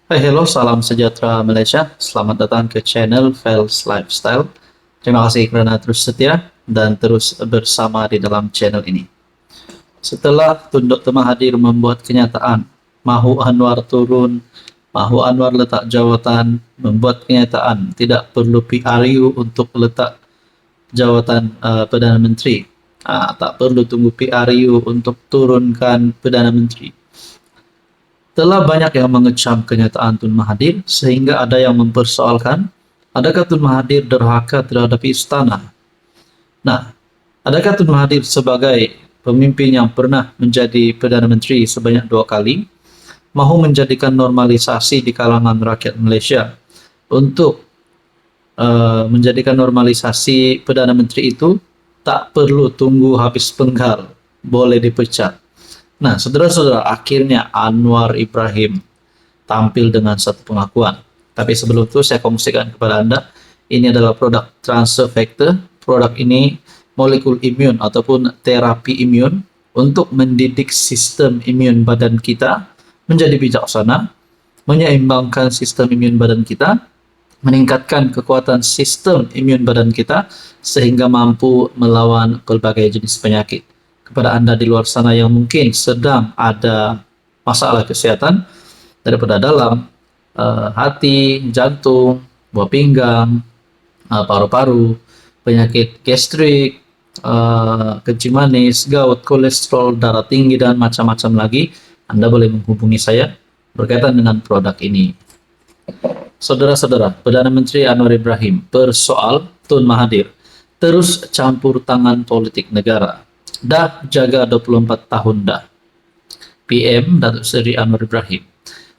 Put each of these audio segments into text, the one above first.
Hai, hello, salam sejahtera Malaysia. Selamat datang ke channel Fels Lifestyle. Terima kasih karena terus setia dan terus bersama di dalam channel ini. Setelah Tun Dr. Mahathir membuat kenyataan, mahu Anwar turun, mahu Anwar letak jawatan, membuat kenyataan tidak perlu PRU untuk letak jawatan Perdana Menteri. Tak perlu tunggu PRU untuk turunkan Perdana Menteri. Telah banyak yang mengecam kenyataan Tun Mahathir sehingga ada yang mempersoalkan, adakah Tun Mahathir derhaka terhadap istana? Nah, adakah Tun Mahathir sebagai pemimpin yang pernah menjadi Perdana Menteri sebanyak 2 kali, mahu menjadikan normalisasi di kalangan rakyat Malaysia untuk menjadikan normalisasi Perdana Menteri itu tak perlu tunggu habis penggal, boleh dipecat. Nah, saudara-saudara, akhirnya Anwar Ibrahim tampil dengan satu pengakuan. Tapi sebelum itu saya kongsikan kepada Anda, ini adalah produk transfer factor. Produk ini molekul imun ataupun terapi imun untuk mendidik sistem imun badan kita menjadi bijaksana, menyeimbangkan sistem imun badan kita, meningkatkan kekuatan sistem imun badan kita sehingga mampu melawan berbagai jenis penyakit. Kepada Anda di luar sana yang mungkin sedang ada masalah kesehatan daripada dalam, hati, jantung, buah pinggang, paru-paru, penyakit gastrik, kencing manis, gout, kolesterol, darah tinggi, dan macam-macam lagi, Anda boleh menghubungi saya berkaitan dengan produk ini. Saudara-saudara, Perdana Menteri Anwar Ibrahim persoal Tun Mahathir terus campur tangan politik negara. Dah jaga 24 tahun dah. PM Datuk Seri Anwar Ibrahim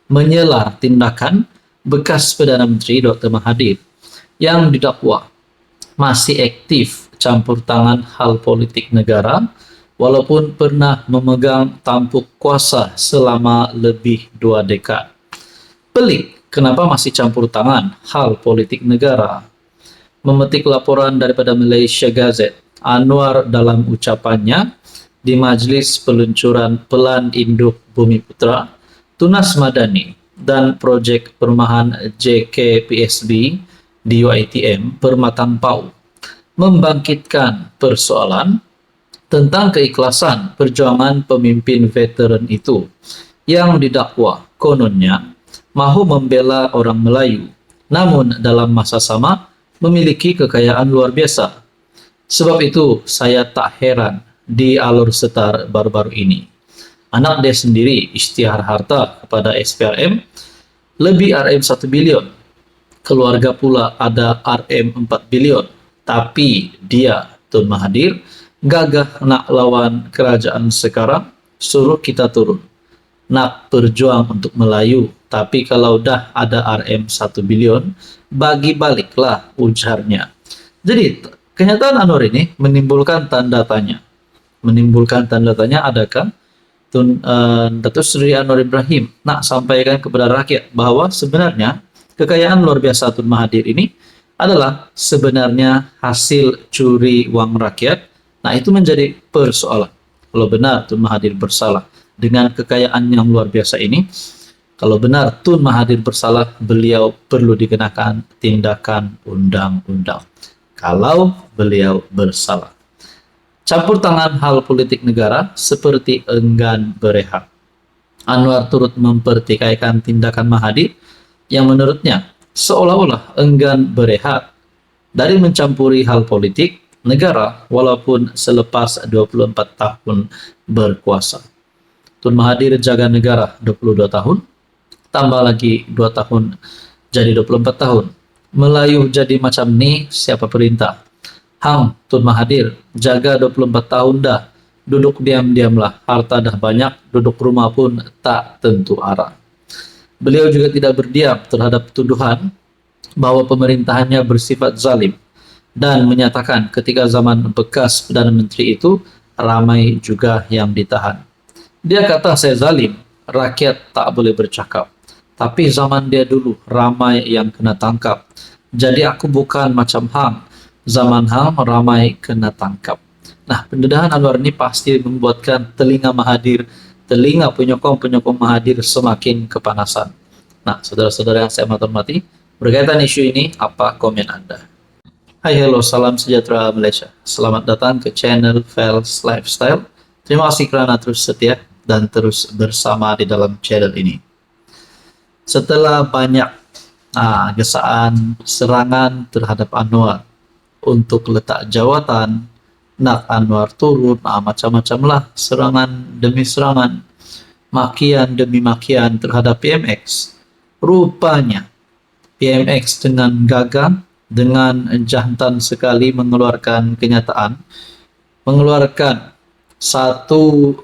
menyela tindakan bekas Perdana Menteri Dr. Mahathir yang didakwa masih aktif campur tangan hal politik negara walaupun pernah memegang tampuk kuasa selama lebih 2 dekad. Pelik, kenapa masih campur tangan hal politik negara? Memetik laporan daripada Malaysia Gazette, Anwar dalam ucapannya di Majlis Peluncuran Pelan Induk Bumi Putra, Tunas Madani dan Projek Perumahan JKPSB di UiTM Permatang Pau membangkitkan persoalan tentang keikhlasan perjuangan pemimpin veteran itu yang didakwa kononnya mahu membela orang Melayu, namun dalam masa sama memiliki kekayaan luar biasa. Sebab itu, saya tak heran di alur setar baru-baru ini. Anak dia sendiri isytihar harta kepada SPRM, lebih RM 1 bilion. Keluarga pula ada RM 4 bilion. Tapi dia, Tun Mahathir, gagah nak lawan kerajaan sekarang, suruh kita turun. Nak berjuang untuk Melayu, tapi kalau dah ada RM 1 bilion, bagi baliklah, ujarnya. Jadi, kenyataan Anwar ini menimbulkan tanda tanya. Menimbulkan tanda tanya, adakah Datuk Seri Anwar Ibrahim nak sampaikan kepada rakyat bahwa sebenarnya kekayaan luar biasa Tun Mahathir ini adalah sebenarnya hasil curi uang rakyat. Nah, itu menjadi persoalan. Kalau benar Tun Mahathir bersalah dengan kekayaan yang luar biasa ini, kalau benar Tun Mahathir bersalah, beliau perlu dikenakan tindakan undang-undang. Kalau beliau bersalah. Campur tangan hal politik negara seperti enggan berehat. Anwar turut mempertikaikan tindakan Mahathir yang menurutnya seolah-olah enggan berehat dari mencampuri hal politik negara walaupun selepas 24 tahun berkuasa. Tun Mahathir jaga negara 22 tahun, tambah lagi 2 tahun jadi 24 tahun. Melayu jadi macam ni, siapa perintah? Hang, Tun Mahathir, jaga 24 tahun dah. Duduk diam-diamlah, harta dah banyak, duduk rumah pun tak tentu arah. Beliau juga tidak berdiam terhadap tuduhan bahwa pemerintahannya bersifat zalim dan menyatakan ketika zaman bekas Perdana Menteri itu ramai juga yang ditahan. Dia kata saya zalim, rakyat tak boleh bercakap. Tapi zaman dia dulu ramai yang kena tangkap. Jadi aku bukan macam hang. Zaman hang ramai kena tangkap. Nah, pendedahan Anwar ini pasti membuatkan telinga Mahathir, telinga penyokong-penyokong Mahathir semakin kepanasan. Nah, saudara-saudara yang saya hormati, berkaitan isu ini, apa komen Anda? Hai, hello, salam sejahtera Malaysia. Selamat datang ke channel Fels Lifestyle. Terima kasih karena terus setia dan terus bersama di dalam channel ini. Setelah banyak gesaan serangan terhadap Anwar untuk letak jawatan, nak Anwar turun, macam-macam lah, serangan demi serangan, makian demi makian terhadap PMX. Rupanya PMX dengan gagah, dengan jantan sekali mengeluarkan kenyataan, mengeluarkan satu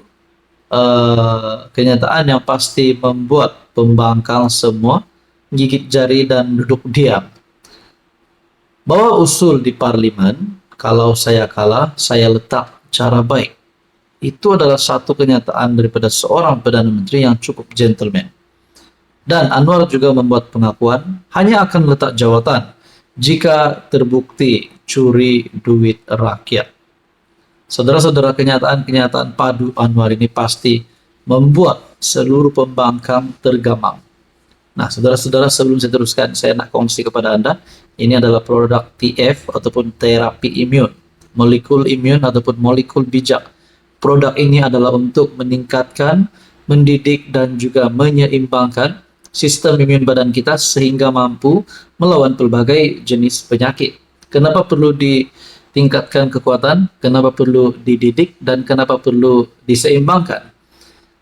kenyataan yang pasti membuat pembangkang semua gigit jari dan duduk diam. Bahwa usul di parlimen, kalau saya kalah, saya letak cara baik. Itu adalah satu kenyataan daripada seorang Perdana Menteri yang cukup gentleman. Dan Anwar juga membuat pengakuan hanya akan letak jawatan jika terbukti curi duit rakyat. Saudara-saudara, kenyataan-kenyataan padu Anwar ini pasti membuat seluruh pembangkang tergamang. Nah, saudara-saudara, sebelum saya teruskan, saya nak kongsi kepada Anda, ini adalah produk TF ataupun terapi imun, molekul imun ataupun molekul bijak. Produk ini adalah untuk meningkatkan, mendidik, dan juga menyeimbangkan sistem imun badan kita sehingga mampu melawan pelbagai jenis penyakit. Kenapa perlu ditingkatkan kekuatan, kenapa perlu dididik, dan kenapa perlu diseimbangkan?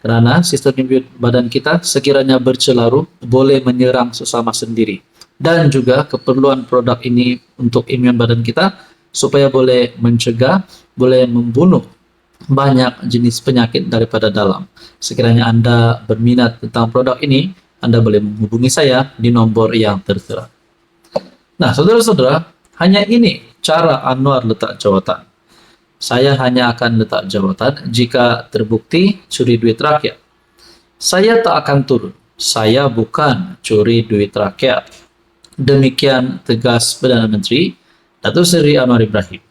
Karena sistem imun badan kita sekiranya bercelaru boleh menyerang sesama sendiri. Dan juga keperluan produk ini untuk imun badan kita supaya boleh mencegah, boleh membunuh banyak jenis penyakit daripada dalam. Sekiranya Anda berminat tentang produk ini, Anda boleh menghubungi saya di nomor yang tertera. Nah, saudara-saudara, hanya ini cara Anwar letak jawatan. Saya hanya akan letak jawatan jika terbukti curi duit rakyat. Saya tak akan turun. Saya bukan curi duit rakyat. Demikian tegas Perdana Menteri Datuk Seri Anwar Ibrahim.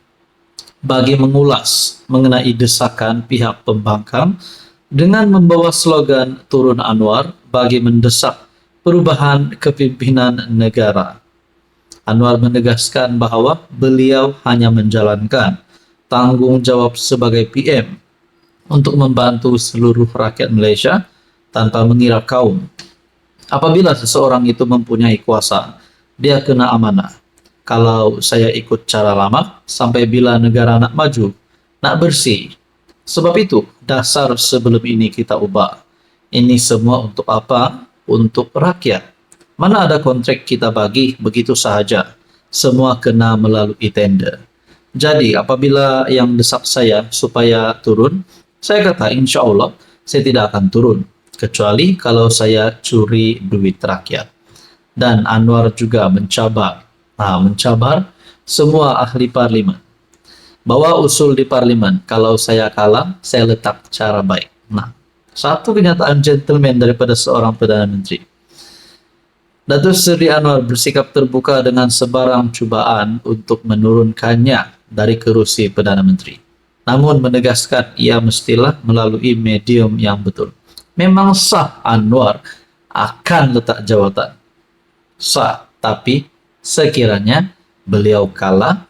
Bagi mengulas mengenai desakan pihak pembangkang dengan membawa slogan Turun Anwar bagi mendesak perubahan kepimpinan negara. Anwar menegaskan bahwa beliau hanya menjalankan tanggung jawab sebagai PM untuk membantu seluruh rakyat Malaysia tanpa mengira kaum. Apabila seseorang itu mempunyai kuasa, dia kena amanah. Kalau saya ikut cara lama, sampai bila negara nak maju, nak bersih. Sebab itu, dasar sebelum ini kita ubah. Ini semua untuk apa? Untuk rakyat. Mana ada kontrak kita bagi begitu sahaja. Semua kena melalui tender. Jadi, apabila yang desak saya supaya turun, saya kata insya Allah saya tidak akan turun. Kecuali kalau saya curi duit rakyat. Dan Anwar juga mencabar semua ahli parlimen. Bawa usul di parlimen, kalau saya kalah, saya letak cara baik. Nah, satu kenyataan gentleman daripada seorang Perdana Menteri. Datuk Seri Anwar bersikap terbuka dengan sebarang cubaan untuk menurunkannya dari kerusi Perdana Menteri. Namun menegaskan ia mestilah melalui medium yang betul. Memang sah Anwar akan letak jawatan. Sah, tapi sekiranya beliau kalah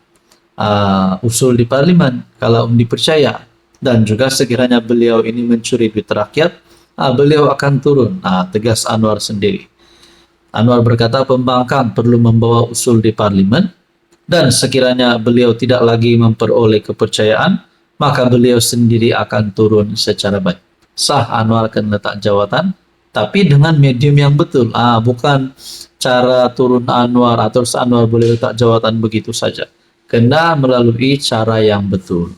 usul di parlimen, kalau dipercaya, dan juga sekiranya beliau ini mencuri duit rakyat, beliau akan turun. Tegas Anwar sendiri. Anwar berkata pembangkang perlu membawa usul di parlimen, dan sekiranya beliau tidak lagi memperoleh kepercayaan, maka beliau sendiri akan turun secara baik. Sah Anwar akan letak jawatan, tapi dengan medium yang betul. Bukan cara turun Anwar atau Anwar boleh letak jawatan begitu saja. Kena melalui cara yang betul.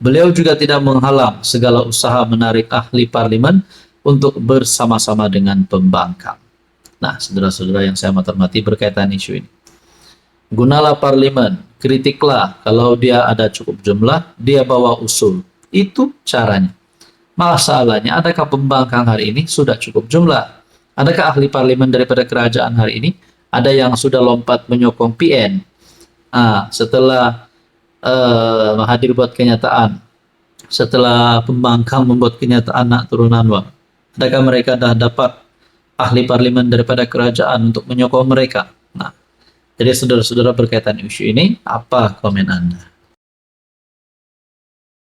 Beliau juga tidak menghalang segala usaha menarik ahli parlimen untuk bersama-sama dengan pembangkang. Nah, saudara-saudara yang saya hormati berkaitan isu ini. Gunalah parlimen, kritiklah kalau dia ada cukup jumlah, dia bawa usul. Itu caranya. Masalahnya, adakah pembangkang hari ini sudah cukup jumlah? Adakah ahli parlimen daripada kerajaan hari ini? Ada yang sudah lompat menyokong PN. Setelah Mahathir buat kenyataan, setelah pembangkang membuat kenyataan nak turun Anwar, adakah mereka dah dapat ahli parlemen daripada kerajaan untuk menyokong mereka. Nah, jadi saudara-saudara berkaitan isu ini, apa komen Anda?